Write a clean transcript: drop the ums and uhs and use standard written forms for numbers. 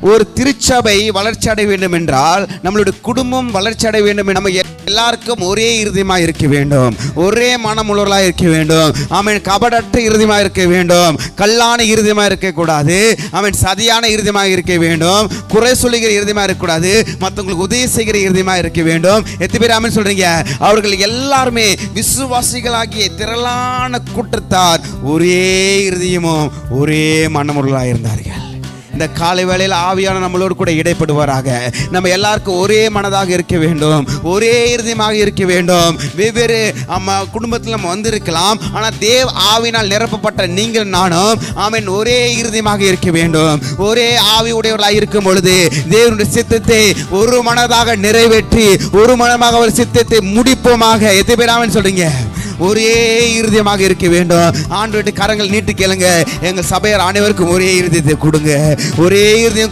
ஒரு திருச்சபை வளர்ச்சி அடைய வேண்டும் என்றால், நம்மளுடைய குடும்பம் வளர்ச்சி அடைய வேண்டும், நம்ம எல்லாருக்கும் ஒரே இருதயமாக இருக்க வேண்டும், ஒரே மனமுள்ளவர்களாக இருக்க வேண்டும். அவன் கபடற்ற இருதயமாக இருக்க வேண்டும், கல்லான இருதயமாக இருக்கக்கூடாது, அவன் சதியான இருதயமாக இருக்க வேண்டும், குறை சொல்லுகிற இருதயமாக இருக்கக்கூடாது, மற்றவங்களுக்கு உதவி செய்கிற இருதயமாக இருக்க வேண்டும். எத்தனை பேர் ஆமென் சொல்றீங்க? அவர்கள் எல்லாருமே விசுவாசிகளாகிய திரளான கூட்டத்தார் ஒரே இருதயமும் ஒரே மனமுள்ளவர்களாக இருந்தார்கள். இந்த காலை வேளையில் ஆவியான நம்மளோடு கூட இடைப்படுவாராக. நம்ம எல்லாருக்கும் ஒரே மனதாக இருக்க வேண்டும், ஒரே இருதயமாக இருக்க வேண்டும். வெவ்வேறு குடும்பத்தில் நம்ம வந்திருக்கலாம், ஆனால் தேவ ஆவினால் நிரப்பப்பட்ட நீங்கள் நானும் ஆமென் ஒரே இருதயமாக இருக்க வேண்டும். ஒரே ஆவி உடையவர்களாக இருக்கும் பொழுது தேவனுடைய சித்தத்தை ஒரு மனதாக நிறைவேற்றி ஒரு மனமாக ஒரு சித்தத்தை முடிப்போமாக. எத்தனை பேர் ஆமென் சொல்றீங்க? ஒரே இருதயமாக இருக்க வேண்டும். ஆண்டவருடைய கரங்கள் நீட்டு கேளுங்க. எங்கள் சபையார் அனைவருக்கும் ஒரே இருதயத்தை கொடுங்க, ஒரே இருதயம்